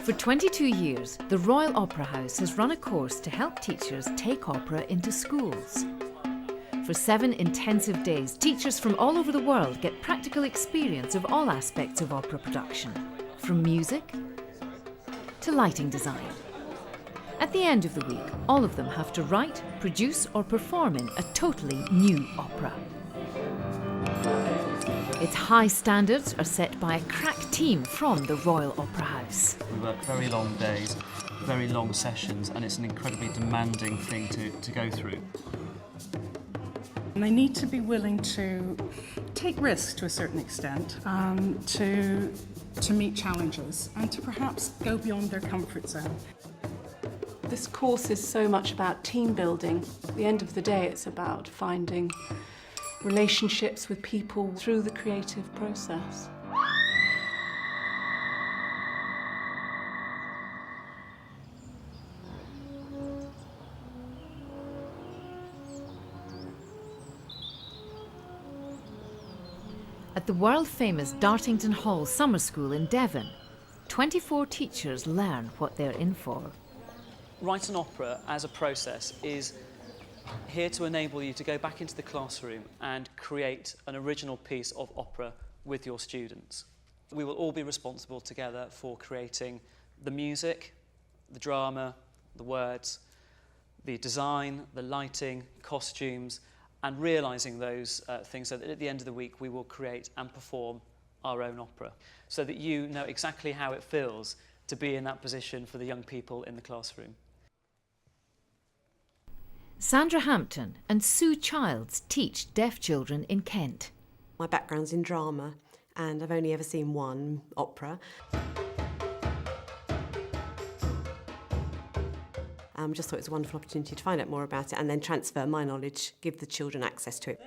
For 22 years, the Royal Opera House has run a course to help teachers take opera into schools. For 7 intensive days, teachers from all over the world get practical experience of all aspects of opera production, from music to lighting design. At the end of the week, all of them have to write, produce or perform in a totally new opera. Its high standards are set by a crack team from the Royal Opera House. We work very long days, very long sessions, and it's an incredibly demanding thing to go through. And they need to be willing to take risks to a certain extent, to meet challenges and to perhaps go beyond their comfort zone. This course is so much about team building. At the end of the day, it's about finding relationships with people through the creative process. At the world-famous Dartington Hall Summer School in Devon, 24 teachers learn what they're in for. Write an opera as a process is here to enable you to go back into the classroom and create an original piece of opera with your students. We will all be responsible together for creating the music, the drama, the words, the design, the lighting, costumes, and realising those things so that at the end of the week we will create and perform our own opera, so that you know exactly how it feels to be in that position for the young people in the classroom. Sandra Hampton and Sue Childs teach deaf children in Kent. My background's in drama and I've only ever seen one opera. Just thought it was a wonderful opportunity to find out more about it and then transfer my knowledge, give the children access to it.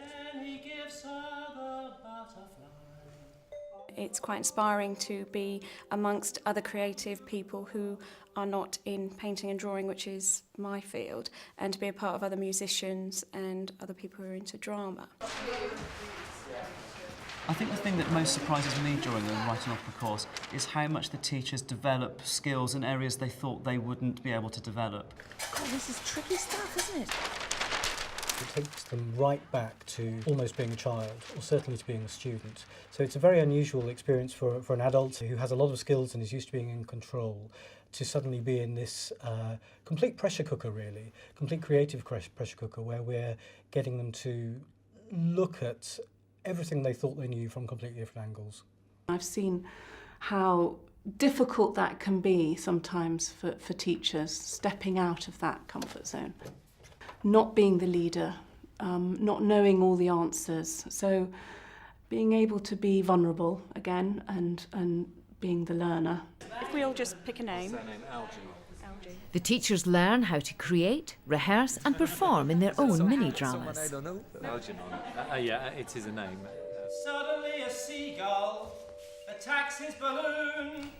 It's quite inspiring to be amongst other creative people who are not in painting and drawing, which is my field, and to be a part of other musicians and other people who are into drama. I think the thing that most surprises me during the Write an Opera course is how much the teachers develop skills in areas they thought they wouldn't be able to develop. God, this is tricky stuff, isn't it? It takes them right back to almost being a child, or certainly to being a student. So it's a very unusual experience for an adult who has a lot of skills and is used to being in control, to suddenly be in this complete pressure cooker, really, complete creative pressure cooker, where we're getting them to look at everything they thought they knew from completely different angles. I've seen how difficult that can be sometimes for teachers, stepping out of that comfort zone. Not being the leader, not knowing all the answers. So being able to be vulnerable again and being the learner. If we all just pick a name. The teachers learn how to create, rehearse and perform in their own mini-dramas. I don't know. Algernon. Yeah, it is a name. Suddenly a seagull attacks his balloon.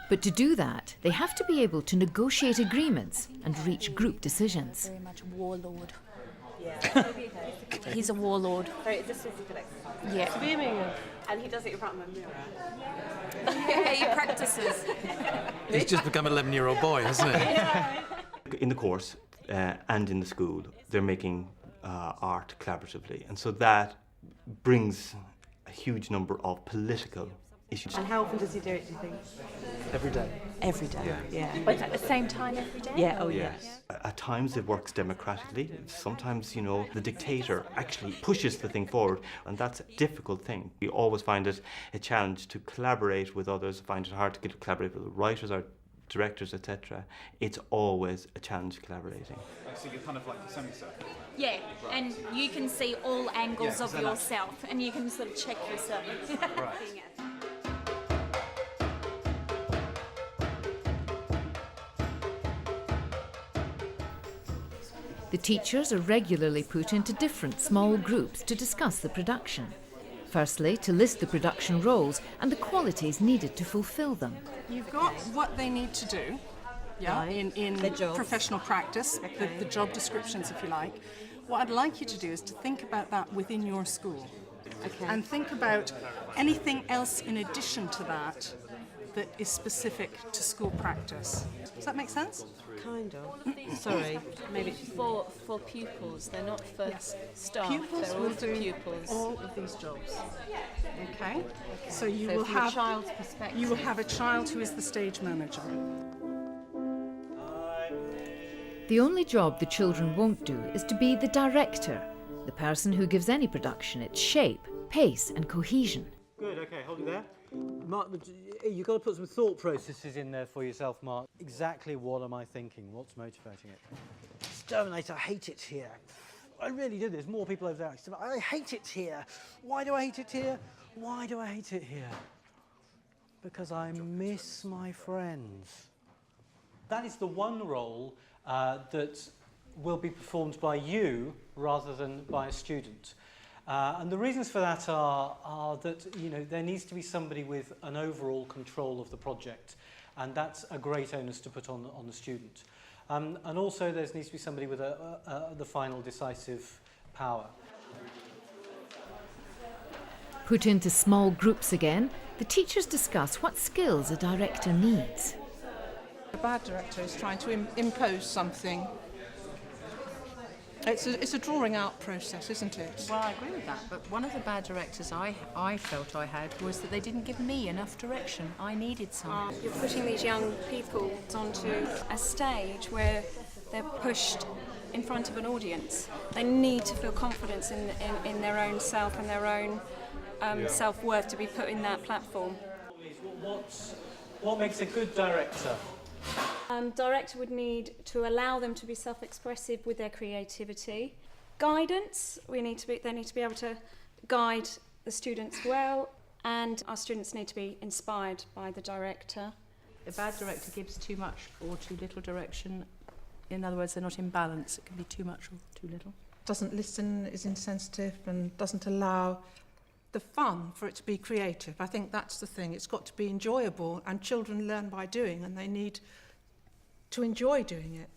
But to do that, they have to be able to negotiate agreements and reach group decisions. Very much warlord. Yeah. He's a warlord. Sorry, this is a good exercise. Yeah. Swimming, and he does it in front of a mirror. Yeah, he practices. He's just become an 11-year-old boy, hasn't he? In the course and in the school, they're making art collaboratively, and so that brings a huge number of political issues. And how often does he do it, do you think? Every day. Every day, yeah. But at the same time every day? Yeah, oh Yes. yeah. At times it works democratically. Sometimes, you know, the dictator actually pushes the thing forward, and that's a difficult thing. We always find it a challenge to collaborate with others, find it hard to collaborate with writers or directors, etc. It's always a challenge collaborating. So you're kind of like a semicircle. Yeah, and you can see all angles of yourself and you can sort of check yourself. Right. The teachers are regularly put into different small groups to discuss the production. Firstly, to list the production roles and the qualities needed to fulfil them. You've got what they need to do, yeah, Right. in The jobs. professional practice, Okay. the job descriptions, if you like. What I'd like you to do is to think about that within your school. Okay. And think about anything else in addition to that that is specific to school practice. Does that make sense? Kind of. Sorry, maybe. For pupils, they're not for staff. Pupils they're all will for do pupils. all of these jobs. Okay? So you So will from a have child's perspective. you will have a child who is the stage manager. The only job the children won't do is to be the director, the person who gives any production its shape, pace and cohesion. Good, okay, hold it there. Mark, you've got to put some thought processes in there for yourself, Mark. Exactly what am I thinking? What's motivating it? Exterminator, I hate it here. I really do. There's more people over there. I hate it here. Why do I hate it here? Why do I hate it here? Because I miss my friends. That is the one role that will be performed by you rather than by a student. And the reasons for that are that there needs to be somebody with an overall control of the project, and that's a great onus to put on the student. And also there needs to be somebody with the final decisive power. Put into small groups again, the teachers discuss what skills a director needs. A bad director is trying to impose something. It's a drawing out process, isn't it? Well, I agree with that, but one of the bad directors I felt I had was that they didn't give me enough direction. I needed some. You're putting these young people onto a stage where they're pushed in front of an audience. They need to feel confidence in their own self and their own self-worth to be put in that platform. What makes a good director? Director would need to allow them to be self-expressive with their creativity. Guidance, they need to be able to guide the students well, and our students need to be inspired by the director. A bad director gives too much or too little direction. In other words, they're not in balance. It can be too much or too little. Doesn't listen, is insensitive, and doesn't allow the fun for it to be creative. I think that's the thing. It's got to be enjoyable, and children learn by doing, and they need to enjoy doing it.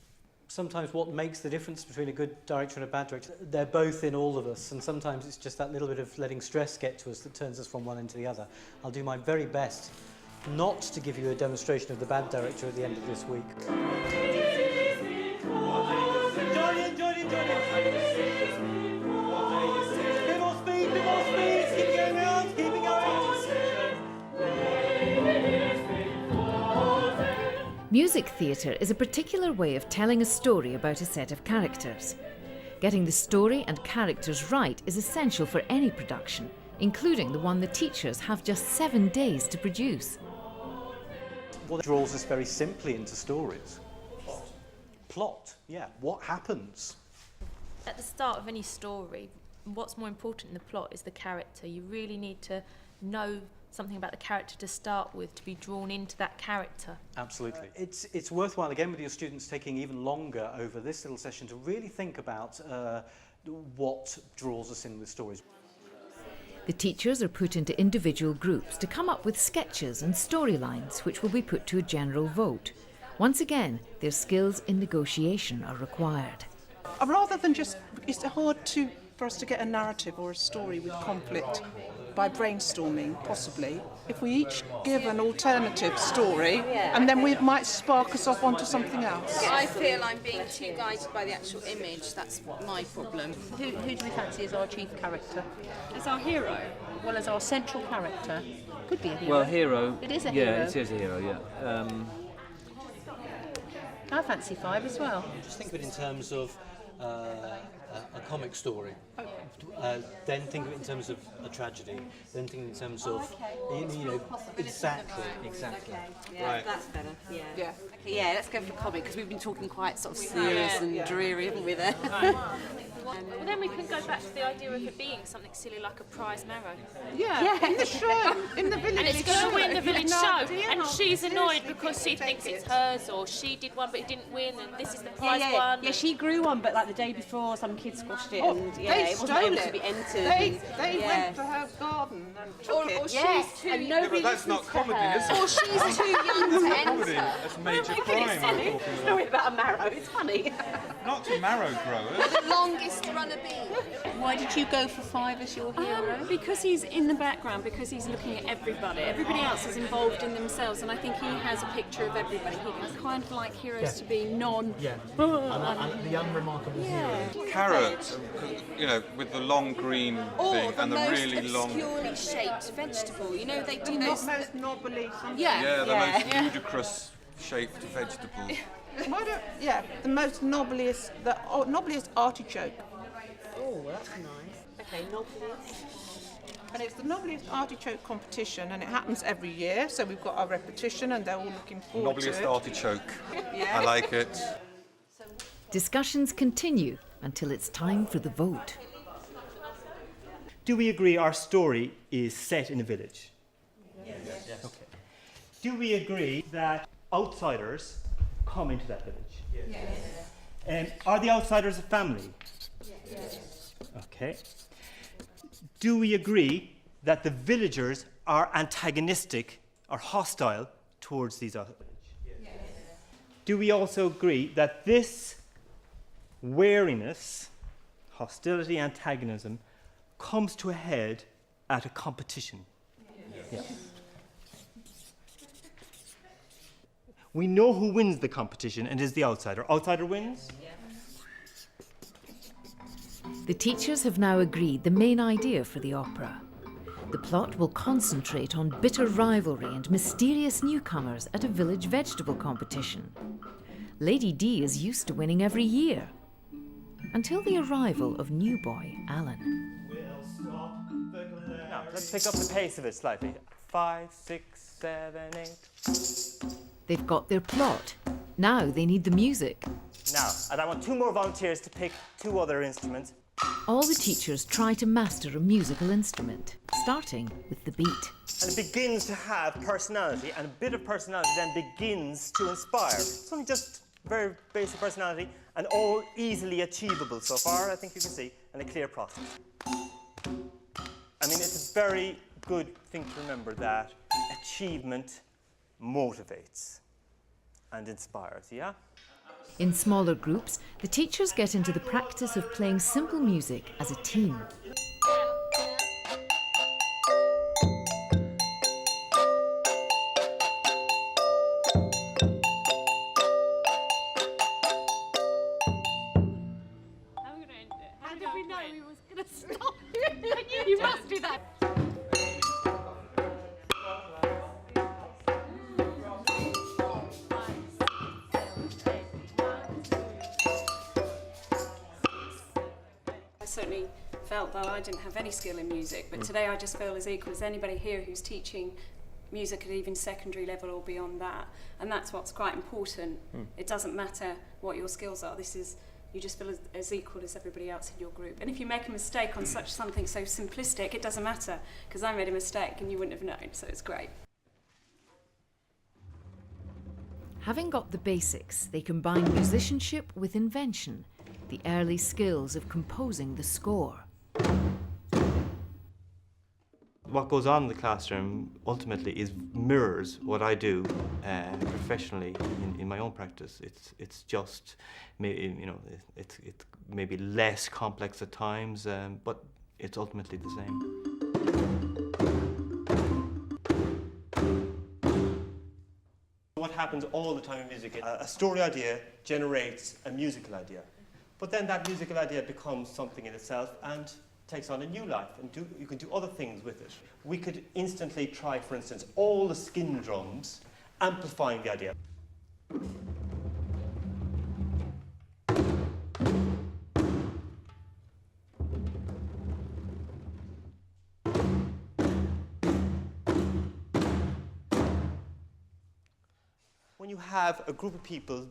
Sometimes what makes the difference between a good director and a bad director, they're both in all of us, and sometimes it's just that little bit of letting stress get to us that turns us from one end to the other. I'll do my very best not to give you a demonstration of the bad director at the end of this week. Join in, join in, join in! Bit more speed, keep going round, keep it going! Music theatre is a particular way of telling a story about a set of characters. Getting the story and characters right is essential for any production, including the one the teachers have just 7 days to produce. What draws us very simply into stories? Plot, yeah. What happens? At the start of any story, what's more important in the plot is the character. You really need to know something about the character to start with, to be drawn into that character. Absolutely. It's worthwhile, again, with your students taking even longer over this little session to really think about what draws us in with stories. The teachers are put into individual groups to come up with sketches and storylines which will be put to a general vote. Once again, their skills in negotiation are required. Rather than just, it's hard for us to get a narrative or a story with conflict by brainstorming, possibly. If we each give an alternative story, and then it might spark us off onto something else. I feel I'm being too guided by the actual image. That's my problem. Who do we fancy as our chief character? As our hero? Well, as our central character. Could be a hero. Well, hero. It is a hero. Yeah, it is a hero, yeah. I fancy 5 as well. Just think of it in terms of a comic story. Then think of it in terms of a tragedy. Then think of it in terms of, exactly. Yeah, right. That's better. Yeah. Okay, yeah, let's go for comic because we've been talking quite sort of serious and dreary, haven't we? There. Well, then we can go back to the idea of it being something silly like a prize marrow. Yeah, in the show, in the village And it's going to win the village show, and idea. she's annoyed because she thinks it's hers, or she did one but it didn't win, and this is the prize one. Yeah, she grew one, but like the day before, some kid squashed it, and they it wasn't stole able it. to be entered. They went to her garden and took it. Or she's too and young. nobody that's not comedy, is it? Or she's too young to enter. That's major crime I'm talking about. Story about a marrow. It's funny. Not to marrow growers. The longest Mr. Runabee. Why did you go for 5 as your hero? Because he's in the background, because he's looking at everybody. Everybody else is involved in themselves, and I think he has a picture of everybody. He kind of like heroes to be non... Yeah, and the unremarkable hero. Carrot, you know, with the long green thing and the really long... obscurely shaped vegetable. You know, they do The those... most knobbly. Yeah, the most ludicrous shaped vegetable. The most knobbliest, knobbliest artichoke. Oh, that's nice. Okay, knobbliest. And it's the knobbliest artichoke competition, and it happens every year. So we've got our repetition, and they're all looking forward to it. Knobbliest artichoke. Yeah. I like it. Discussions continue until it's time for the vote. Do we agree our story is set in a village? Yes. Okay. Do we agree that outsiders come into that village? Yes. Are the outsiders a family? Yes. Okay. Do we agree that the villagers are antagonistic or hostile towards these outsiders? Yes. Do we also agree that this wariness, hostility, antagonism, comes to a head at a competition? Yes. Yeah. We know who wins the competition and is the outsider. Outsider wins? The teachers have now agreed the main idea for the opera. The plot will concentrate on bitter rivalry and mysterious newcomers at a village vegetable competition. Lady D is used to winning every year, until the arrival of new boy Alan. Now, let's pick up the pace of it slightly. 5, 6, 7, 8. They've got their plot. Now they need the music. Now, and I want 2 more volunteers to pick 2 other instruments. All the teachers try to master a musical instrument, starting with the beat. And it begins to have personality, and a bit of personality then begins to inspire. Something just very basic personality, and all easily achievable so far, I think you can see, and a clear process. I mean, it's a very good thing to remember that achievement motivates and inspires, yeah? In smaller groups, the teachers get into the practice of playing simple music as a team. How did we know we was going to stop? You must do that. I certainly felt that I didn't have any skill in music, but today I just feel as equal as anybody here who's teaching music at even secondary level or beyond that, and that's what's quite important. It doesn't matter what your skills are. You just feel as equal as everybody else in your group. And if you make a mistake on something so simplistic, it doesn't matter, because I made a mistake and you wouldn't have known, so it's great. Having got the basics, they combine musicianship with invention, the early skills of composing the score. What goes on in the classroom ultimately mirrors what I do professionally in my own practice. It's just maybe it's maybe less complex at times, but it's ultimately the same. What happens all the time in music, a story idea generates a musical idea. But then that musical idea becomes something in itself and takes on a new life, and you can do other things with it. We could instantly try, for instance, all the skin drums, amplifying the idea. When you have a group of people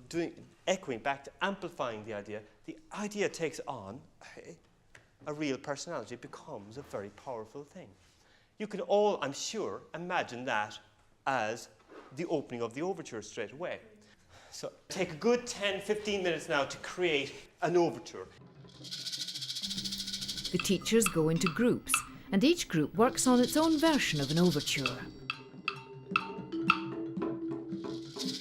echoing back to amplifying the idea takes on a real personality. It becomes a very powerful thing. You can all, I'm sure, imagine that as the opening of the overture straight away. So take a good 10-15 minutes now to create an overture. The teachers go into groups, and each group works on its own version of an overture.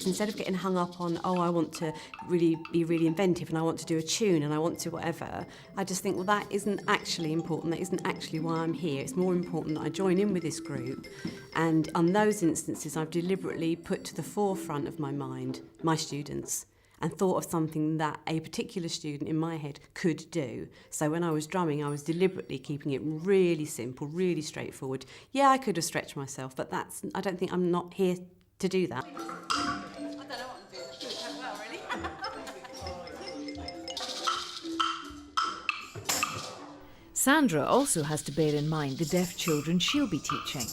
instead of getting hung up on, oh, I want to be really inventive and I want to do a tune and I want to whatever, I just think, well, that isn't actually important. That isn't actually why I'm here. It's more important that I join in with this group. And on those instances, I've deliberately put to the forefront of my mind my students and thought of something that a particular student in my head could do. So when I was drumming, I was deliberately keeping it really simple, really straightforward. Yeah, I could have stretched myself, but I don't think I'm not here to do that. Sandra also has to bear in mind the deaf children she'll be teaching.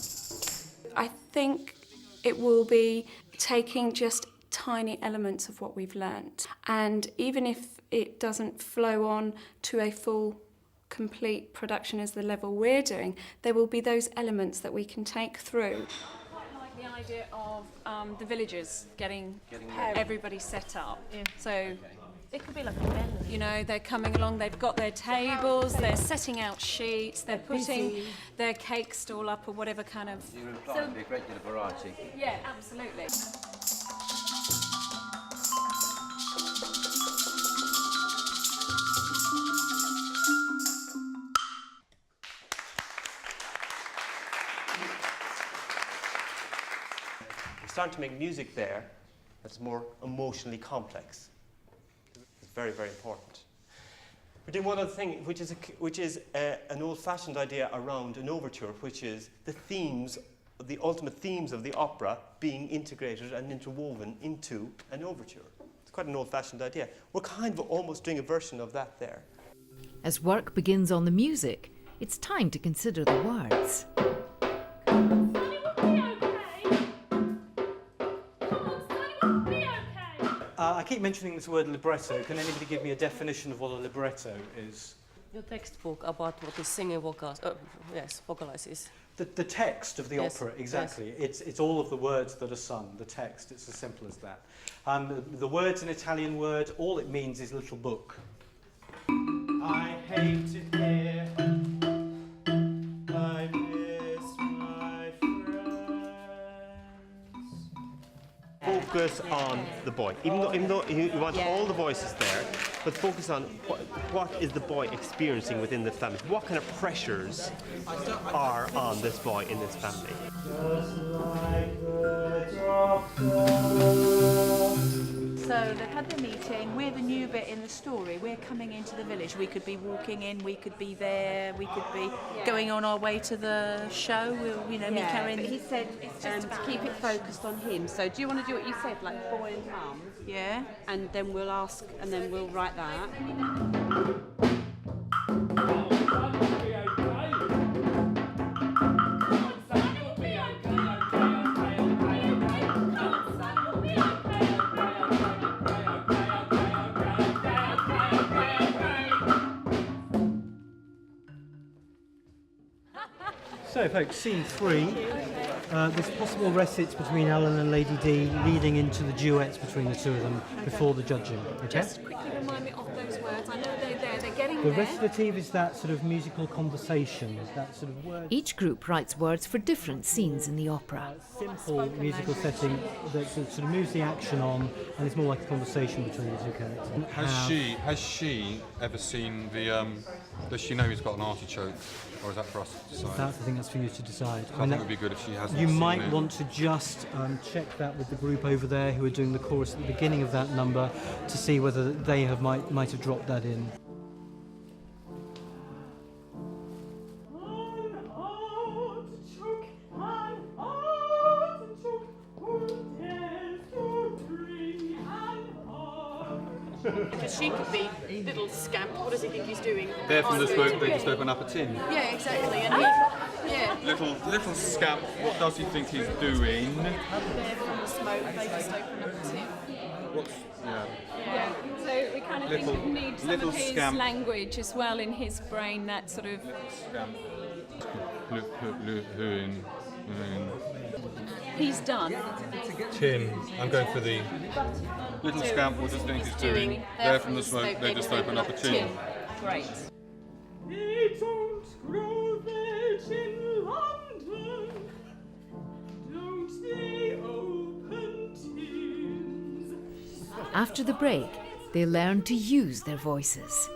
I think it will be taking just tiny elements of what we've learnt, and even if it doesn't flow on to a full complete production as the level we're doing, there will be those elements that we can take through. I like the idea of the villagers getting everybody set up. Yeah. So it could be like a melody. you know, they're coming along, they've got their tables, they're setting out sheets, they're putting their cake stall up or whatever kind of... You're implying a great deal of variety. Yeah, absolutely. We're starting to make music there that's more emotionally complex. It's very, very important. We're doing one other thing, which is an old-fashioned idea around an overture, which is the themes, the ultimate themes of the opera being integrated and interwoven into an overture. It's quite an old-fashioned idea. We're kind of almost doing a version of that there. As work begins on the music, it's time to consider the words. I keep mentioning this word libretto. Can anybody give me a definition of what a libretto is? Your textbook about what is singing vocals, vocalizes. The text of the Yes, opera, exactly. Yes. It's all of the words that are sung, the text. It's as simple as that. The word's an Italian word. All it means is little book. I hate it here. I miss my friends. Focus on the boy. Even though you want all the voices there, but focus on what is the boy experiencing within the family. What kind of pressures are on this boy in this family? Just like the So they've had their meeting, we're the new bit in the story, we're coming into the village. We could be walking in, we could be there, we could be going on our way to the show, we'll, meet Karen. But he said to keep it focused on him. So do you want to do what you said, like boy and mum? Yeah. And then we'll ask, and then we'll write that. So, folks, scene 3. There's possible recits between Alan and Lady D leading into the duets between the two of them before the judging. Okay? Just quickly remind me of those words. I know they're there, they're getting The there. recitative is that sort of musical conversation, that sort of word. Each group writes words for different scenes in the opera. Simple musical setting that sort of moves the action on, and it's more like a conversation between the two characters. Has she ever seen the? Does she know he's got an artichoke, or is that for us to decide? I think that's for you to decide. I think it would be good if she hasn't. You seen might it. want to just check that with the group over there who are doing the chorus at the beginning of that number to see whether they might have dropped that in. Because she could be little scamp. What does he think he's doing? They're from the smoke. They just open up a tin. Yeah, exactly. And he, yeah. Little scamp. What does he think he's doing? They're from the smoke. They just open up a tin. What's Yeah, so we kind of think we need some little of his scamp. language as well in his brain, that sort of... Scamp. He's done. Tin. I'm going for the little scamp. What does he think he's doing? They're from the smoke. They just open up a tin. Great. They don't grow veg in London, don't they open tin? After the break, they learn to use their voices.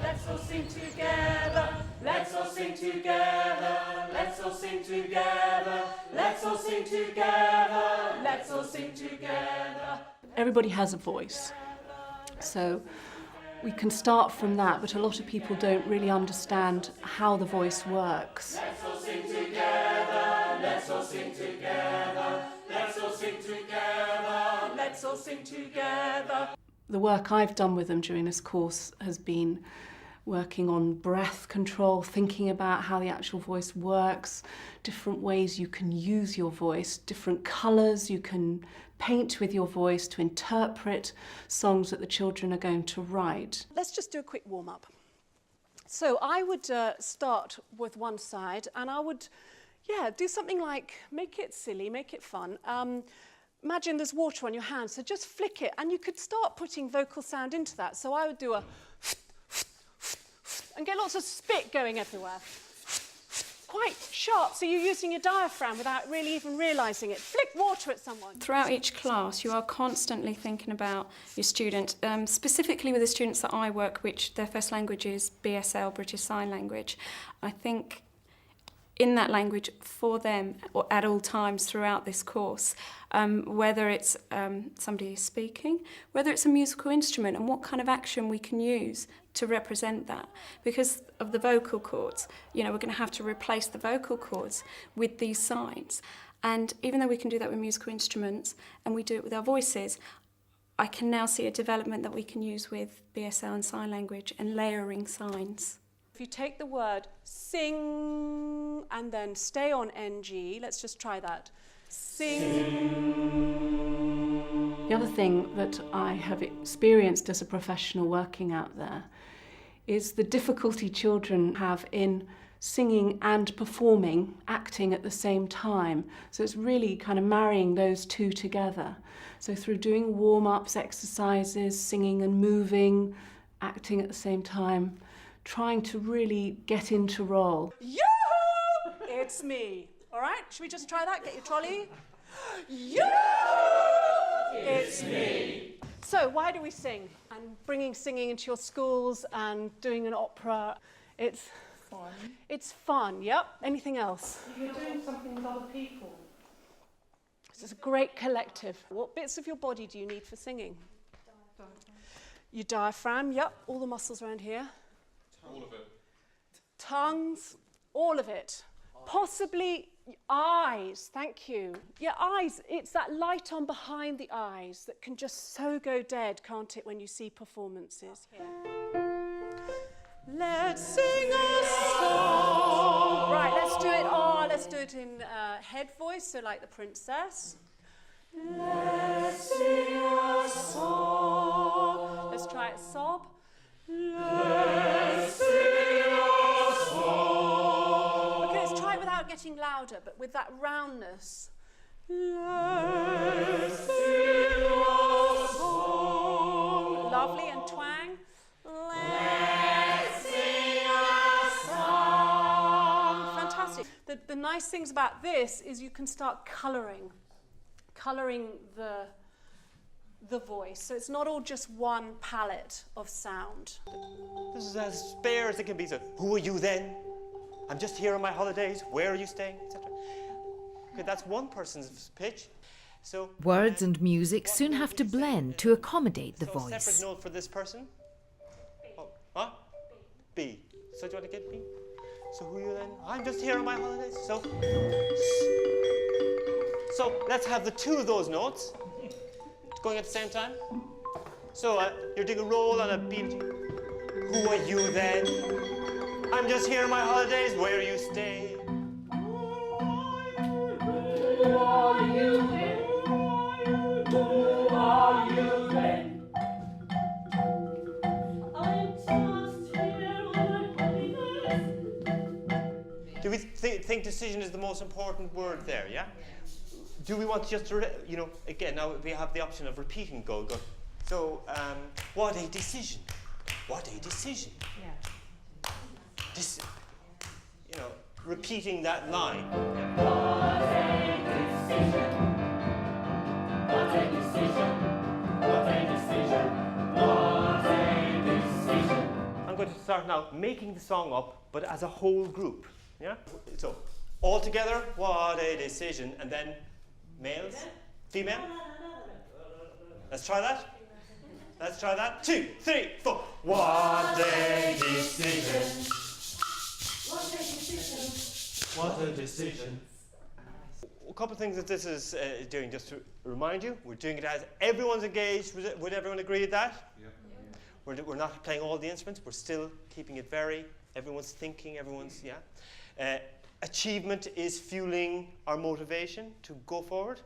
Let's all sing together, let's all sing together, let's all sing together, let's all sing together, let's all sing together. Everybody has a voice, so we can start from that, but a lot of people don't really understand how the voice works. Let's all sing together, let's all sing together, let's all sing together, let's all sing together. The work I've done with them during this course has been working on breath control, thinking about how the actual voice works, different ways you can use your voice, different colours you can paint with your voice to interpret songs that the children are going to write. Let's just do a quick warm-up. So I would start with one side and I would, do something like make it silly, make it fun. Imagine there's water on your hand, so just flick it and you could start putting vocal sound into that. So I would do a and get lots of spit going everywhere. Quite sharp, so you're using your diaphragm without really even realising it. Flick water at someone. Throughout each class, you are constantly thinking about your student, specifically with the students that I work, which their first language is BSL, British Sign Language. I think in that language for them, or at all times throughout this course, whether it's somebody speaking, whether it's a musical instrument, and what kind of action we can use to represent that. Because of the vocal cords, we're going to have to replace the vocal cords with these signs. And even though we can do that with musical instruments, and we do it with our voices, I can now see a development that we can use with BSL and sign language and layering signs. If you take the word sing and then stay on NG, let's just try that. Sing. The other thing that I have experienced as a professional working out there is the difficulty children have in singing and performing, acting at the same time. So it's really kind of marrying those two together. So through doing warm-ups, exercises, singing and moving, acting at the same time, trying to really get into role. Yoo-hoo! It's me. All right, should we just try that? Get your trolley. Yoo-hoo! It's me. So why do we sing? And bringing singing into your schools and doing an opera, it's fun. It's fun, yep. Anything else? You're doing something with other people. This is a great collective. What bits of your body do you need for singing? Your diaphragm, yep, all the muscles around here. All of it. Tongues, all of it. Possibly eyes, thank you. Yeah, eyes, it's that light on behind the eyes that can just so go dead, can't it, when you see performances. Let's sing a song. Right, let's do it. Oh, let's do it in head voice, so like the princess. Let's sing a song. Let's try it sob. Let's sing a song. Okay, let's try it without getting louder, but with that roundness. Let's sing a song. Lovely, and twang. Let's sing a song. Fantastic. The nice things about this is you can start colouring the voice. So it's not all just one palette of sound. This is as spare as it can be. So, who are you then? I'm just here on my holidays. Where are you staying? Etc. Okay, that's one person's pitch. So Words and music soon have to blend to accommodate the so voice. separate note for this person. Oh, what? B. So do you want to get B? So who are you then? I'm just here on my holidays. So let's have the two of those notes going at the same time. So you're doing a roll on a beat. Who are you then? I'm just here on my holidays. Where are you staying? Who are you then? Who are you then? I'm just here on my holidays. Do we think decision is the most important word there, yeah? Do we want just to, again, now we have the option of repeating go. So, what a decision. What a decision. Yeah. Repeating that line. What a decision. What a decision. What a decision. What a decision. I'm going to start now making the song up, but as a whole group. Yeah? So, all together, what a decision, and then males, female. Let's try that. Let's try that. 2, 3, 4. What a decision. What a decision. What a decision. A couple of things that this is doing, just to remind you, we're doing it as everyone's engaged. Would everyone agree with that? Yeah. We're not playing all the instruments. We're still keeping it everyone's thinking, achievement is fueling our motivation to go forward.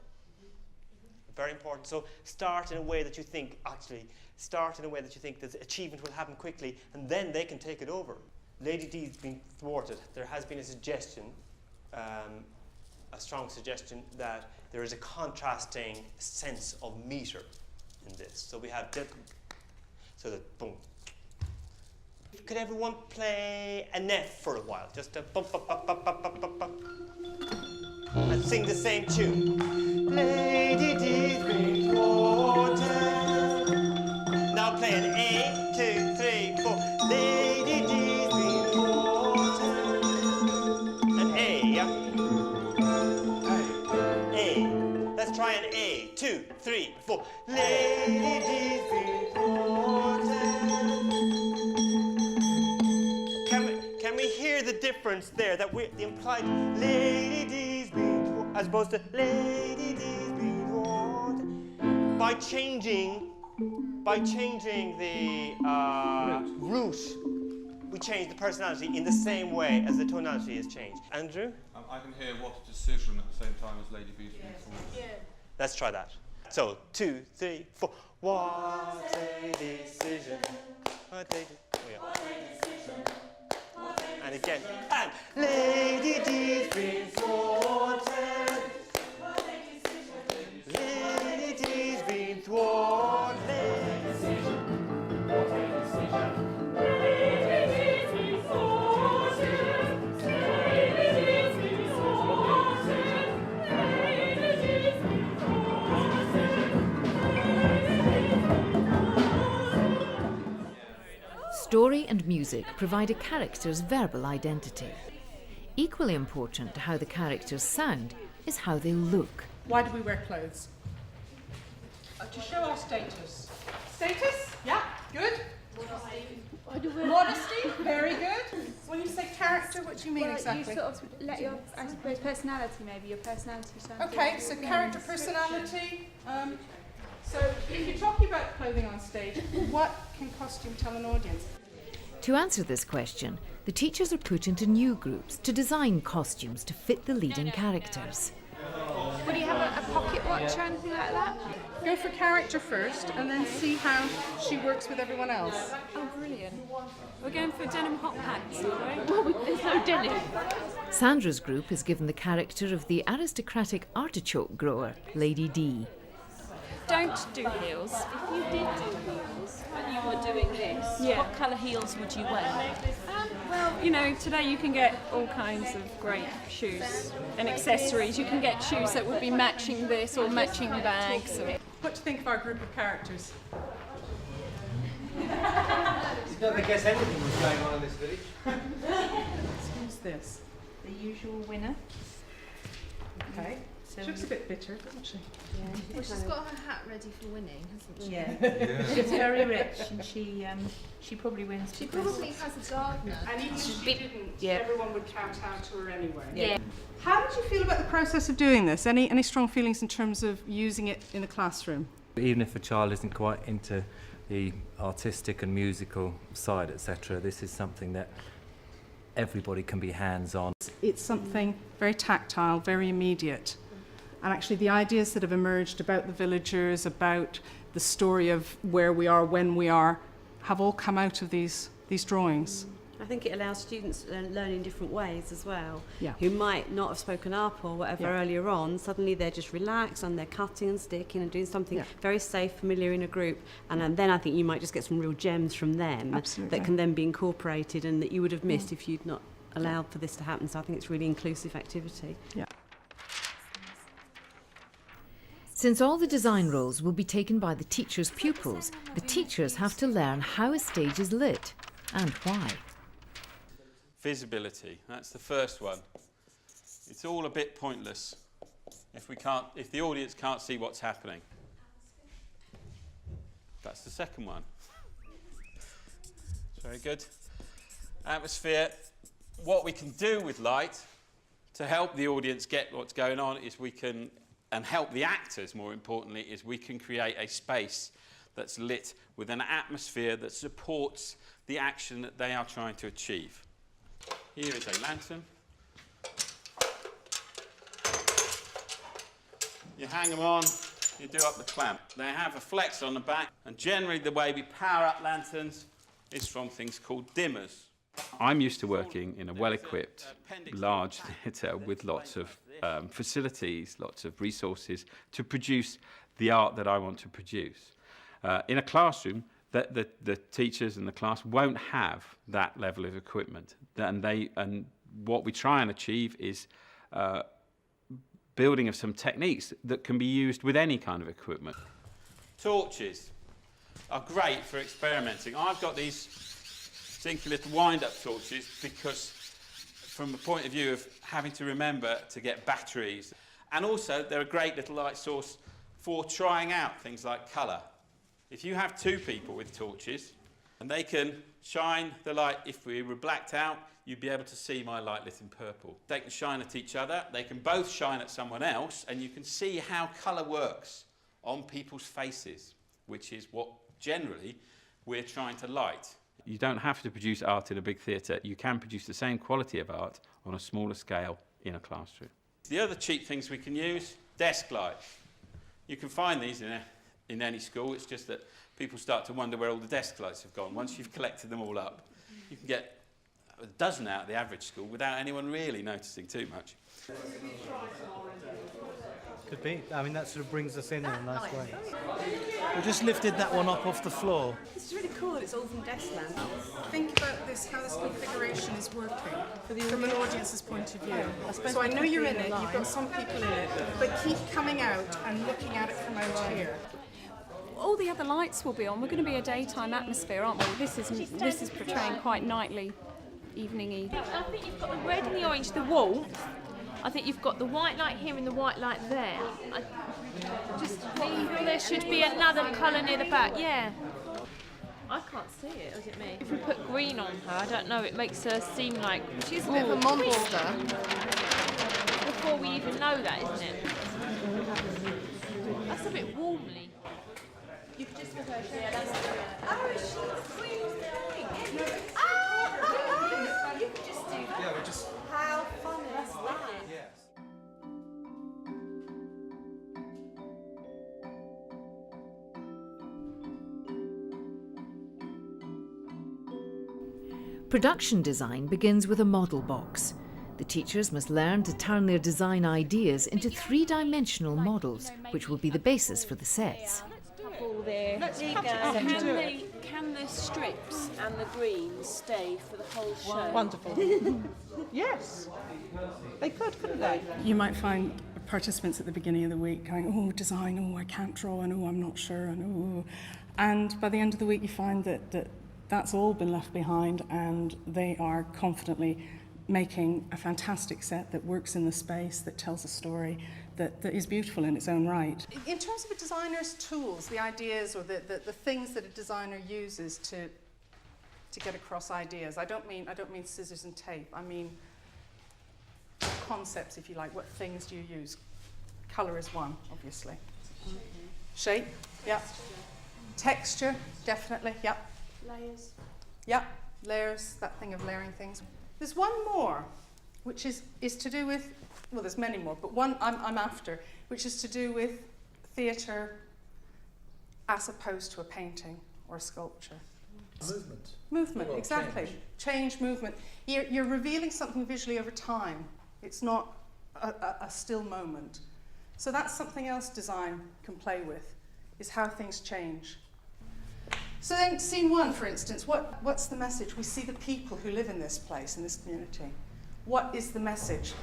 Very important. So start in a way that you think, that achievement will happen quickly, and then they can take it over. Lady D's been thwarted. There has been a suggestion, a strong suggestion, that there is a contrasting sense of meter in this. So we have so that boom. Could everyone play an F for a while? Just a bump, bump, bump, bump, bump, bump, bump, bump. And sing the same tune. Lady D's been thwarted. Now play an A, 2, 3, 4. Lady D's been thwarted. An A, yeah? A. Let's try an A, 2, 3, 4. Lady D's been thwarted. Can we hear the difference there? That the implied Lady D's been thwarted, as opposed to Lady D's been thwarted. By changing the root, we change the personality in the same way as the tonality is changed. Andrew? I can hear what a decision at the same time as Lady B's been thwarted. Yeah. Let's try that. So 2, 3, 4. What a decision. What a decision. And again. And Lady D's been thwarted. Lady D's been thwarted. What a decision. Lady D's been thwarted. Lady D's been thwarted. Lady D's been thwarted. Story and music provide a character's verbal identity. Equally important to how the characters sound is how they look. Why do we wear clothes? To show our status. Status? Yeah, Good? Modesty, very good. When you say character, what do you mean exactly? You sort of let your, I suppose, personality maybe, your personality shine. Okay, so character, personality. So if you're talking about clothing on stage, what can costume tell an audience? To answer this question, the teachers are put into new groups to design costumes to fit the leading characters. Would you have a pocket watch or anything like that? Go for character first and then see how she works with everyone else. Oh, brilliant. We're going for denim hot pants, right? Well, there's no denim. Sandra's group is given the character of the aristocratic artichoke grower, Lady D. Don't do heels. If you did do heels and you were doing this, what colour heels would you wear? Well, you know, today you can get all kinds of great shoes and accessories. You can get shoes that would be matching this or matching bags. What do you think of our group of characters? You don't guess anything was going on in this village. Who's this? The usual winner. Okay. She looks a bit bitter, doesn't she? Yeah. Well, she's got her hat ready for winning, hasn't she? Yeah. She's very rich, and she probably wins. She probably has a gardener. And even if she didn't, everyone would kowtow to her anyway. Yeah. How did you feel about the process of doing this? Any strong feelings in terms of using it in the classroom? Even if a child isn't quite into the artistic and musical side, etc., this is something that everybody can be hands-on. It's something very tactile, very immediate. And actually the ideas that have emerged about the villagers, about the story of where we are, when we are, have all come out of these drawings. I think it allows students to learn in different ways as well, Yeah. who might not have spoken up or whatever Yeah. earlier on. Suddenly they're just relaxed and they're cutting and sticking and doing something very safe, familiar in a group. And then I think you might just get some real gems from them Absolutely. that can then be incorporated and that you would have missed if you'd not allowed for this to happen. So I think it's really inclusive activity. Yeah. Since all the design roles will be taken by the teachers' pupils, the teachers have to learn how a stage is lit and why. Visibility, that's the first one. It's all a bit pointless if the audience can't see what's happening. That's the second one. Very good. Atmosphere. What we can do with light to help the audience get what's going on is and help the actors, more importantly, is we can create a space that's lit with an atmosphere that supports the action that they are trying to achieve. Here is a lantern. You hang them on, you do up the clamp. They have a flex on the back, and generally the way we power up lanterns is from things called dimmers. I'm used to working in a well-equipped, large theatre with lots of facilities, lots of resources to produce the art that I want to produce. In a classroom, the teachers and the class won't have that level of equipment, and what we try and achieve is building of some techniques that can be used with any kind of equipment. Torches are great for experimenting. I've got these stinky little wind-up torches because from the point of view of having to remember to get batteries, and also they're a great little light source for trying out things like colour. If you have two people with torches and they can shine the light, if we were blacked out, you'd be able to see my light lit in purple. They can shine at each other, they can both shine at someone else, and you can see how colour works on people's faces, which is what generally we're trying to light. You don't have to produce art in a big theatre. You can produce the same quality of art on a smaller scale in a classroom. The other cheap things we can use, desk lights. You can find these in any school. It's just that people start to wonder where all the desk lights have gone. Once you've collected them all up, you can get a dozen out of the average school without anyone really noticing too much. Could be. I mean, that sort of brings us in a nice way. We just lifted that one up off the floor. It's really cool. It's all from desk lamps. Think about this, how this configuration is working from an audience's point of view. So I know you're in it, you've got some people in it, but keep coming out and looking at it from out here. All the other lights will be on. We're going to be a daytime atmosphere, aren't we? This is portraying quite nightly, evening-y. I think you've got the red and the orange, the warmth. I think you've got the white light here and the white light there. There should be another colour near the back, yeah. I can't see it, or is it me? If we put green on her, I don't know, it makes her seem like she's a bit of a monster. Before we even know that, isn't it? That's a bit warmly. You could just put her share. Oh, she's freezing. Oh, you could just do that. Yeah, we just. How fun is that? Yes. Production design begins with a model box. The teachers must learn to turn their design ideas into three-dimensional models, which will be the basis for the sets. Can the strips and the greens stay for the whole show? Wonderful. Yes. They could, couldn't they? You might find participants at the beginning of the week going, oh, design, oh, I can't draw, and oh, I'm not sure, and oh. And by the end of the week, you find that that's all been left behind, and they are confidently making a fantastic set that works in the space, that tells a story, that is beautiful in its own right. In terms of a designer's tools, the ideas or the things that a designer uses to get across ideas, I don't mean scissors and tape. I mean concepts, if you like. What things do you use? Colour is one, obviously. Shape, yeah. Texture, definitely, yeah. Layers. Yeah, layers, that thing of layering things. There's one more, which is to do with, well, there's many more, but one I'm after, which is to do with theatre as opposed to a painting or a sculpture. Movement. Movement, Well, exactly. Change, movement. You're revealing something visually over time. It's not a still moment. So that's something else design can play with, is how things change. So then, scene one, for instance, what's the message? We see the people who live in this place, in this community. What is the message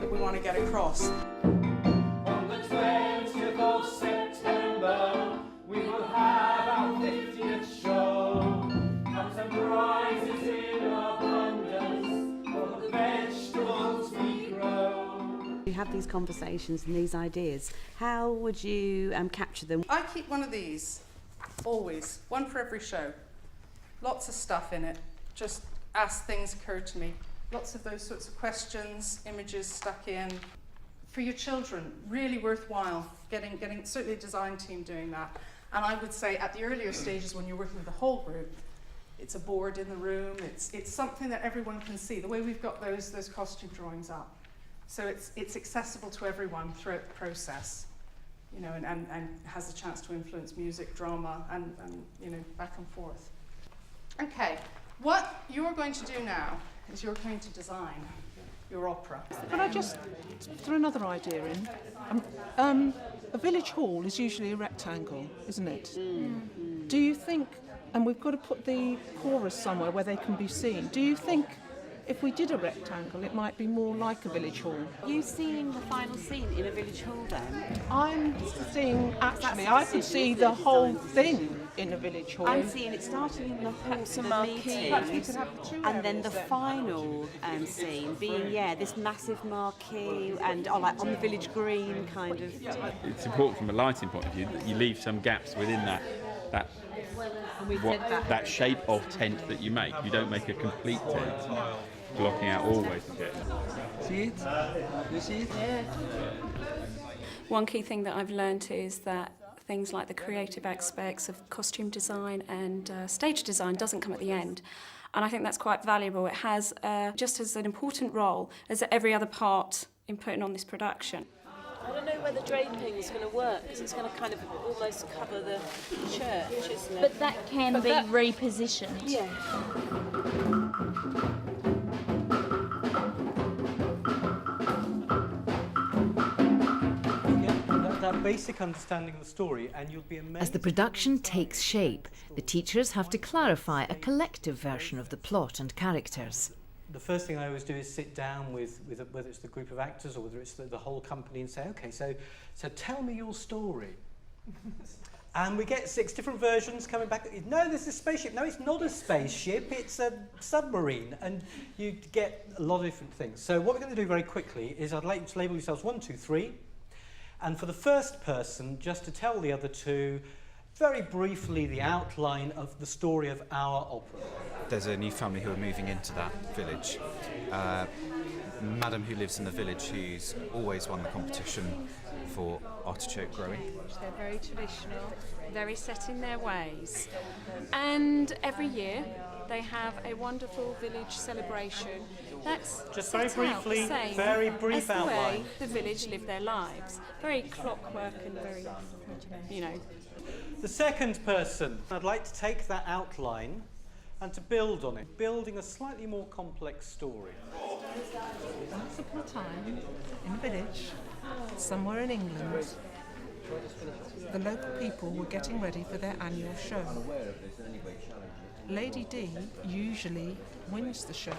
that we want to get across? On the 20th of September, we will have our 50th show. Comes and prizes in abundance for the vegetables we grow. You have these conversations and these ideas. How would you capture them? I keep one of these. Always. One for every show. Lots of stuff in it. Just as things occur to me. Lots of those sorts of questions, images stuck in. For your children, really worthwhile getting certainly a design team doing that. And I would say at the earlier stages when you're working with the whole group, it's a board in the room, it's something that everyone can see. The way we've got those costume drawings up. So it's accessible to everyone throughout the process. You know, and has a chance to influence music, drama, and you know, back and forth. Okay, what you're going to do now is you're going to design your opera. Can I just throw another idea in? A village hall is usually a rectangle, isn't it? Mm-hmm. Do you think, and we've got to put the chorus somewhere where they can be seen, do you think if we did a rectangle, it might be more like a village hall? Are you seeing the final scene in a village hall then? I'm seeing, actually, I can see the whole thing in a village hall. I'm seeing it starting in the hall for the meetings, and then the final scene being, this massive marquee and like on the village green kind of. It's important from a lighting point of view that you leave some gaps within that shape of tent that you make. You don't make a complete tent, blocking out always the tent. See it? You see it? Yeah. One key thing that I've learned is that things like the creative aspects of costume design and stage design doesn't come at the end. And I think that's quite valuable. It has just as an important role as every other part in putting on this production. I don't know whether draping is going to work because it's going to kind of almost cover the church, isn't it? But that can be repositioned. Yeah. That basic understanding of the story, and you'll be amazed. As the production takes shape, the teachers have to clarify a collective version of the plot and characters. The first thing I always do is sit down with whether it's the group of actors or whether it's the whole company and say, okay, so tell me your story. And we get 6 different versions coming back. No, this is a spaceship. No, it's not a spaceship. It's a submarine. And you get a lot of different things. So what we're going to do very quickly is I'd like you to label yourselves 1, 2, 3. And for the first person, just to tell the other two, very briefly the outline of the story of our opera. There's a new family who are moving into that village. Madam who lives in the village who's always won the competition for artichoke growing. They're very traditional, very set in their ways. And every year they have a wonderful village celebration that's just set very briefly, out the same very brief as the outline. way the village live their lives. Very clockwork and very, you know. The second person, I'd like to take that outline and to build on it, building a slightly more complex story. Once upon a time, in a village, somewhere in England, the local people were getting ready for their annual show. Lady D usually wins the show.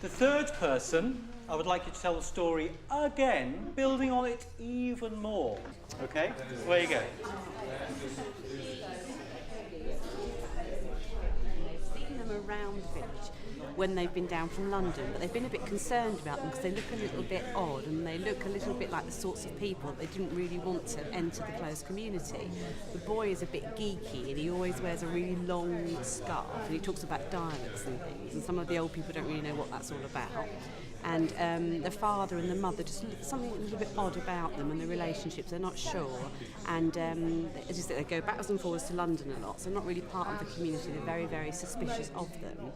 The third person, I would like you to tell the story again, building on it even more. Okay? Where you go. Seen them around the village when they've been down from London, but they've been a bit concerned about them because they look a little bit odd and they look a little bit like the sorts of people that they didn't really want to enter the closed community. The boy is a bit geeky and he always wears a really long scarf and he talks about dialects and things, and some of the old people don't really know what that's all about. And the father and the mother, just something a little bit odd about them and the relationships, they're not sure. And just they go backwards and forwards to London a lot, so they're not really part of the community. They're very, very suspicious of them.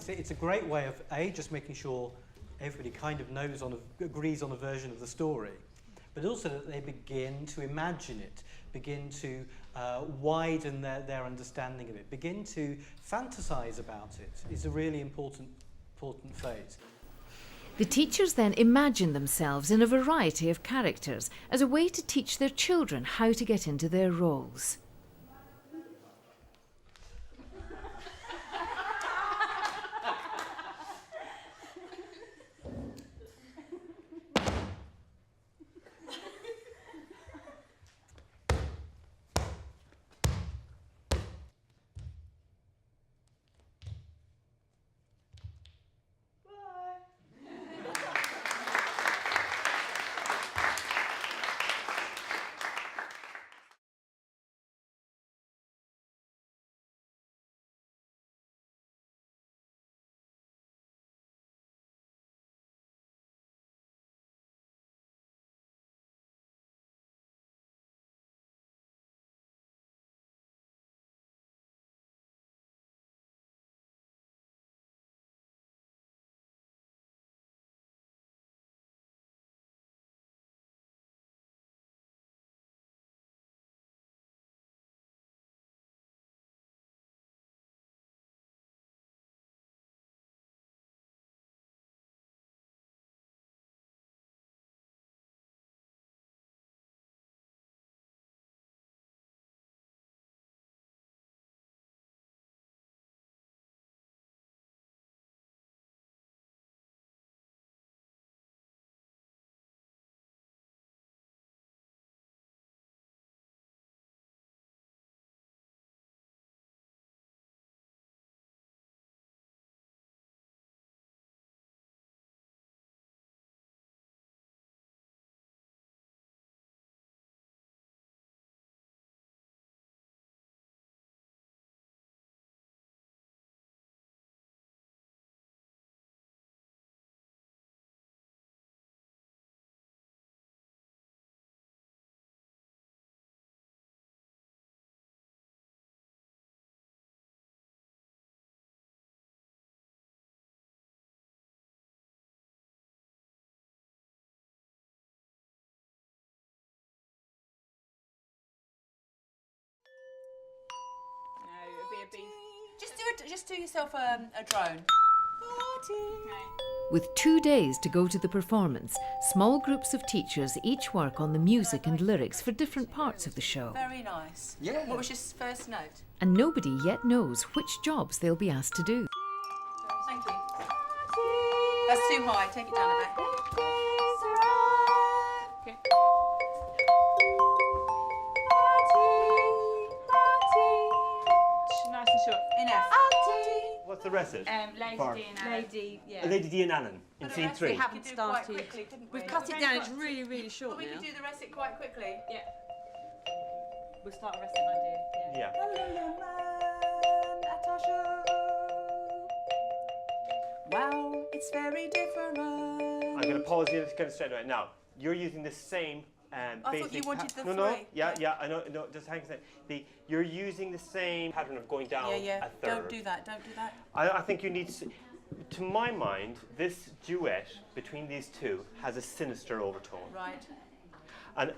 It's a great way of, just making sure everybody kind of knows, agrees on a version of the story, but also that they begin to imagine it, begin to widen their understanding of it, begin to fantasize about it. It's a really important phase. The teachers then imagine themselves in a variety of characters as a way to teach their children how to get into their roles. Just do yourself a drone. With 2 days to go to the performance, small groups of teachers each work on the music and lyrics for different parts of the show. Very nice. Yeah. What was your first note? And nobody yet knows which jobs they'll be asked to do. Thank you. That's too high. Take it down a bit. Okay. Nice and short. Enough. What's the rest of it? Lady For- D and Alan. Lady D and Alan in scene 3. We haven't started. We've cut it down. It's really, really short But we now. could do the rest of it quite quickly. Yeah. We'll start a restaurant idea. Yeah. Hello, young man, at our show. Wow, it's very different. I'm going to pause you kind of straight away. Now, you're using the same I basic... thought you wanted the No, three. yeah, I know, no, just hang on a second. You're using the same pattern of going down a third. Don't do that, don't do that. I think you need to my mind, this duet between these two has a sinister overtone. Right. And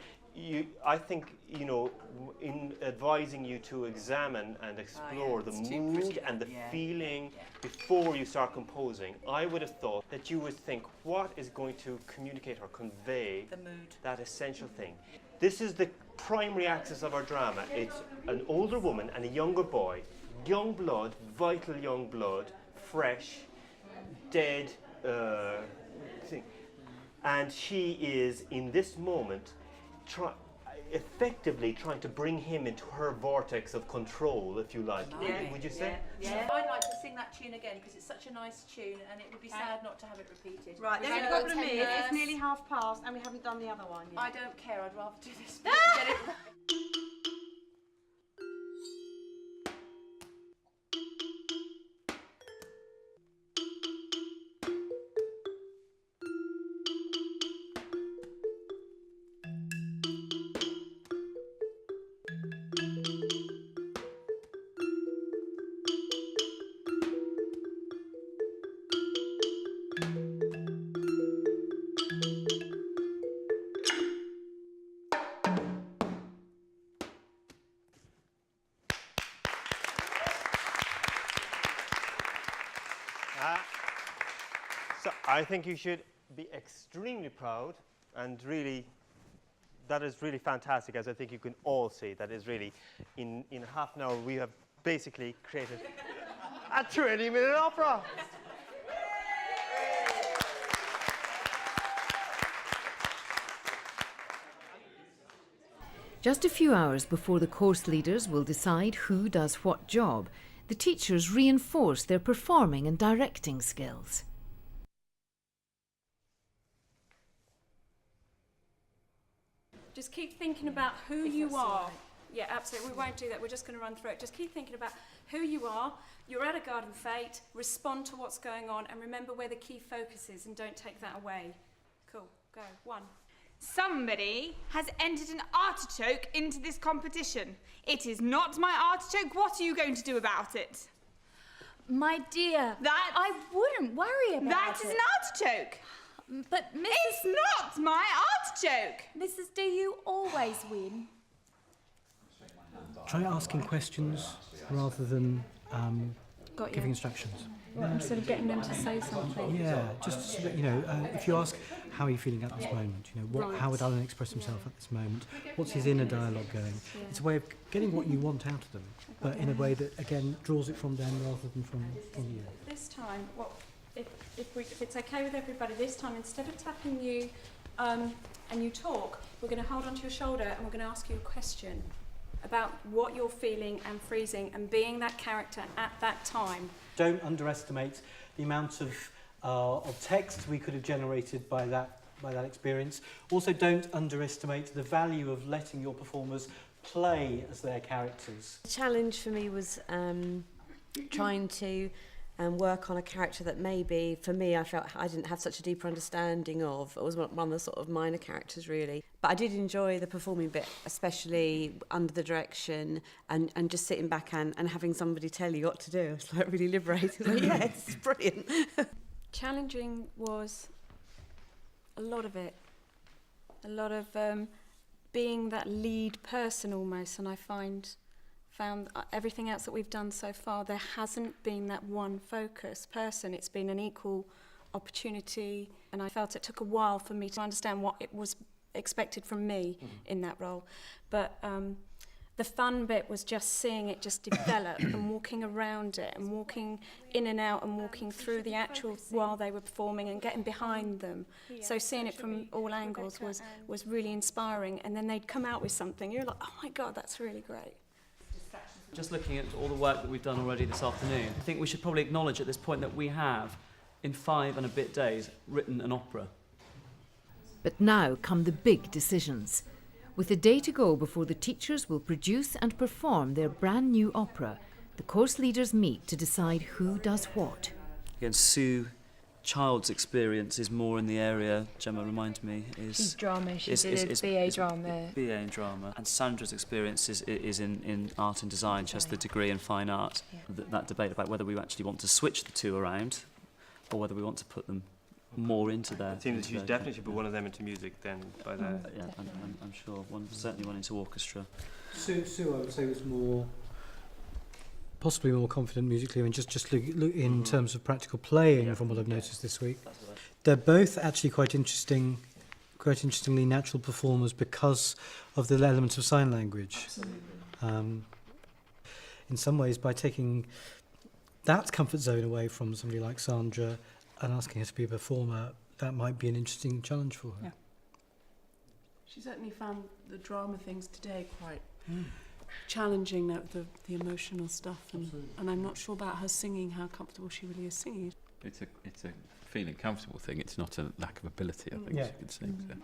I think, you know, in advising you to examine and explore the mood and the feeling before you start composing, I would have thought that you would think, what is going to communicate or convey the mood, that essential thing? This is the primary axis of our drama. It's an older woman and a younger boy. Young blood, vital young blood, fresh, dead thing. And she is, in this moment, effectively trying to bring him into her vortex of control, if you like. Would you say? Yeah. I'd like to sing that tune again because it's such a nice tune and it would be sad not to have it repeated. Right, the only problem is it's nearly 1:30 and we haven't done the other one yet. I don't care, I'd rather do this bit to get it right. So I think you should be extremely proud and really, that is really fantastic, as I think you can all see that is really, in half an hour we have basically created a 20-minute opera. Just a few hours before the course leaders will decide who does what job, the teachers reinforce their performing and directing skills. Just keep thinking about who you are. Yeah, absolutely. We won't do that. We're just going to run through it. Just keep thinking about who you are. You're at a garden fete. Respond to what's going on and remember where the key focus is and don't take that away. Cool. Go. 1. Somebody has entered an artichoke into this competition. It is not my artichoke. What are you going to do about it? My dear, I wouldn't worry about it. That is an artichoke. But Mrs. It's not my artichoke. Mrs. Do you always win? Try asking questions rather than giving instructions. Well, instead of getting them to say something. Yeah, just so that, you know, if you ask, how are you feeling at this moment? You know, how would Alan express himself at this moment? What's his inner dialogue going? It's a way of getting what you want out of them, but in a way that, again, draws it from them rather than from you. This time, well, if it's okay with everybody, this time, instead of tapping you and you talk, we're going to hold onto your shoulder and we're going to ask you a question about what you're feeling and freezing and being that character at that time. Don't underestimate the amount of text we could have generated by that experience. Also, don't underestimate the value of letting your performers play as their characters. The challenge for me was trying to work on a character that maybe, for me, I felt I didn't have such a deeper understanding of. It was one of the sort of minor characters, really. But I did enjoy the performing bit, especially under the direction and just sitting back and having somebody tell you what to do. It's like really liberating. Like, yeah, it's brilliant. Challenging was a lot of it. A lot of being that lead person almost, and I found everything else that we've done so far, there hasn't been that one focus person. It's been an equal opportunity, and I felt it took a while for me to understand what it was expected from me in that role. But the fun bit was just seeing it just develop and walking around it and walking in and out and walking through the actual while they were performing and getting behind them. So seeing it from all angles was really inspiring, and then they'd come out with something. You're like, oh my God, that's really great. Just looking at all the work that we've done already this afternoon, I think we should probably acknowledge at this point that we have, in 5 and a bit days, written an opera. But now come the big decisions. With a day to go before the teachers will produce and perform their brand new opera, the course leaders meet to decide who does what. Again, Sue Child's experience is more in the area, Gemma, remind me, is... She's drama, she did a BA drama. BA in drama. And Sandra's experience is in art and design. She has the degree in fine art. Yeah. That debate about whether we actually want to switch the two around or whether we want to put them more into there. It seems that you definitely should put one of them into music then by the... Yeah, I'm sure. Certainly one into orchestra. Sue, I would say, was possibly more confident musically, and just look in terms of practical playing, from what I've noticed this week. They're both actually quite interestingly natural performers because of the element of sign language. In some ways, by taking that comfort zone away from somebody like Sandra and asking her to be a performer, that might be an interesting challenge for her. Yeah. She certainly found the drama things today quite challenging, the emotional stuff, and I'm not sure about her singing, how comfortable she really is singing. It's a feeling comfortable thing. It's not a lack of ability, I think, she could sing. So.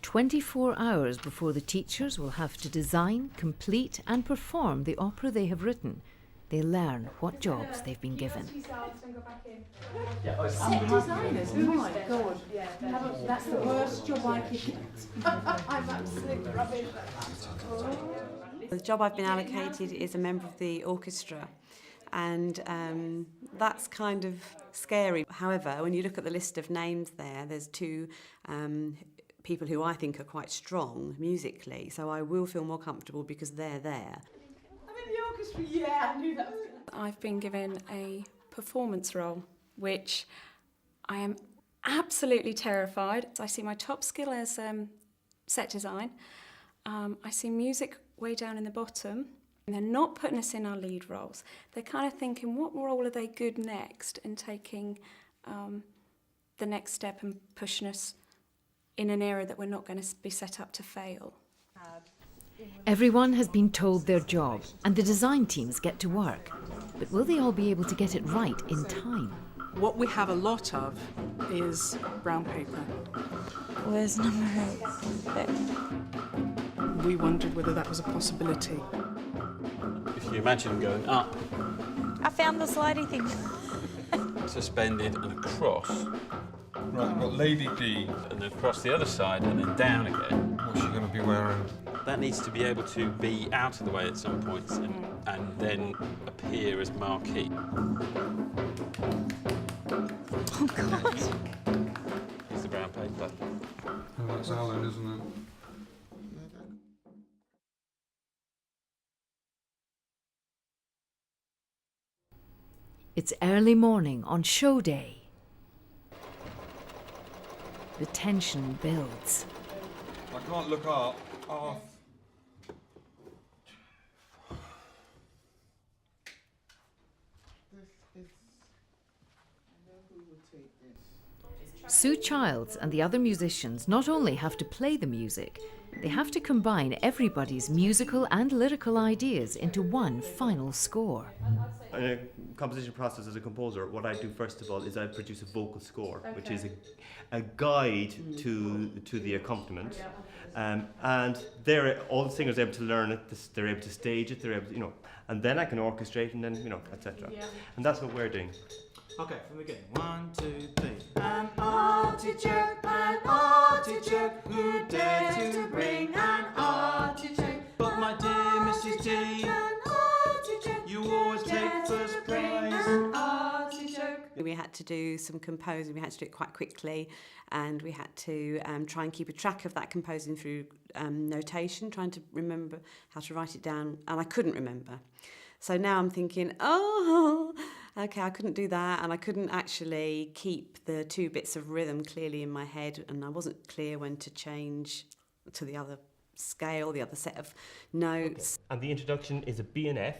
24 hours before the teachers will have to design, complete and perform the opera they have written, they learn what jobs they've been given. Set designers, oh my God. That's the worst job I could get. I'm absolutely rubbish at that. The job I've been allocated is a member of the orchestra, and that's kind of scary. However, when you look at the list of names there's two people who I think are quite strong musically, so I will feel more comfortable because they're there. Yeah, I knew that. I've been given a performance role, which I am absolutely terrified. I see my top skill as set design. I see music way down in the bottom. And they're not putting us in our lead roles. They're kind of thinking, what role are they good next, and taking the next step and pushing us in an area that we're not going to be set up to fail. Everyone has been told their job, and the design teams get to work. But will they all be able to get it right in time? What we have a lot of is brown paper. Where's number 8? We wondered whether that was a possibility. If you imagine going up, I found the sliding thing. suspended and across. Right, we've got Lady D. And then across the other side and then down again. What's she going to be wearing? That needs to be able to be out of the way at some points and then appear as marquee. Oh, God. Here's the brown paper. Oh, that's Alan, isn't it? It's early morning on show day. The tension builds. I can't look up. Oh. Sue Childs and the other musicians not only have to play the music, they have to combine everybody's musical and lyrical ideas into one final score. In a composition process as a composer, what I do first of all is I produce a vocal score, which is a guide to the accompaniment. And all the singers are able to learn it, they're able to stage it, they're able to, and then I can orchestrate and then, etc. And that's what we're doing. Okay, from the beginning. 1, 2, 3. An artichoke, who dares to bring an artichoke? But my dear Mrs. D, you always take first prize. We had to do some composing, we had to do it quite quickly, and we had to try and keep a track of that composing through notation, trying to remember how to write it down, and I couldn't remember. So now I'm thinking, okay, I couldn't do that, and I couldn't actually keep the two bits of rhythm clearly in my head, and I wasn't clear when to change to the other scale, the other set of notes. Okay. And the introduction is a B and F,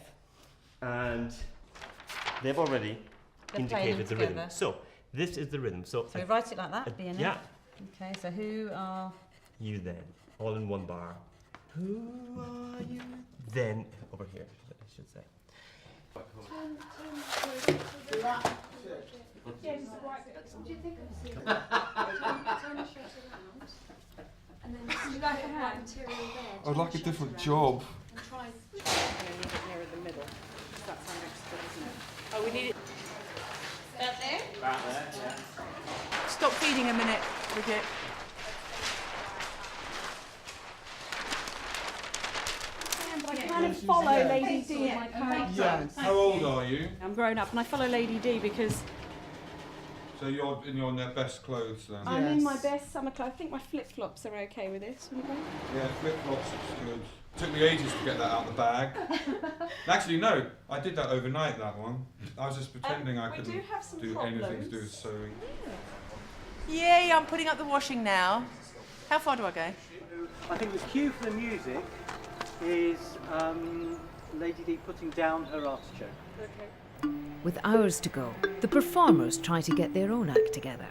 and they've already indicated the rhythm. So this is the rhythm. So we write it like that, B and F? Yeah. Okay, so who are... You then, all in one bar. Who are you? Then, over here, I should say. I'd like a different job. Try and leave it nearer the middle. That's our next bit, isn't it? Oh, we need it. About there? About there, yeah. Stop feeding a minute, Bridget. I kind of follow Lady D at my character. Yeah. How old are you? I'm grown up and I follow Lady D because So you're in your best clothes then? I'm in my best summer clothes. I think my flip-flops are okay with this. Yeah, flip-flops is good. Took me ages to get that out of the bag. Actually, no, I did that overnight, that one. I was just pretending I couldn't do anything to do with sewing. Yay, I'm putting up the washing now. How far do I go? I think the cue for the music is Lady D putting down her artichoke. Okay. With hours to go, the performers try to get their own act together.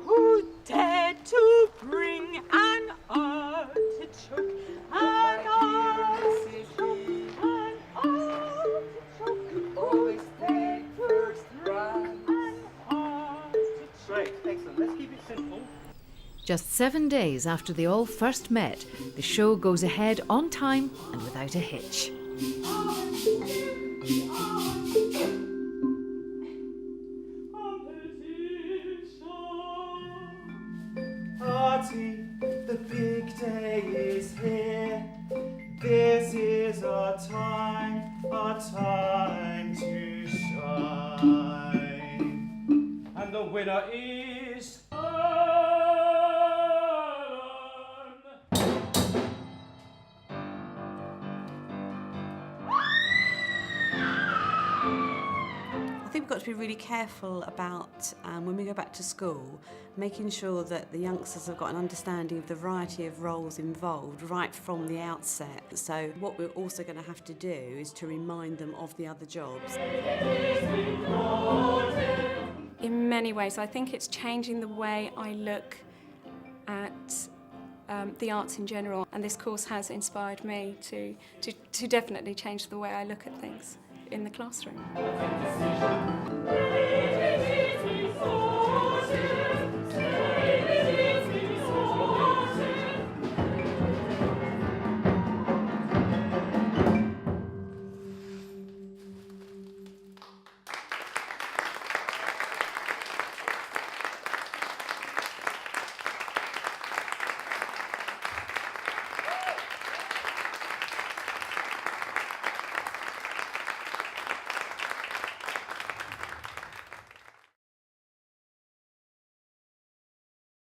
Who dared to bring an artichoke? An artichoke, an artichoke. Always take first rank. An artichoke. Great, excellent. Let's keep it simple. Just 7 days after they all first met, the show goes ahead on time and without a hitch. Party, the big day is here. This is our time to shine. And the winner is I think we've got to be really careful about, when we go back to school, making sure that the youngsters have got an understanding of the variety of roles involved right from the outset. So what we're also going to have to do is to remind them of the other jobs. In many ways, I think it's changing the way I look at the arts in general, and this course has inspired me to definitely change the way I look at things in the classroom. Lady D,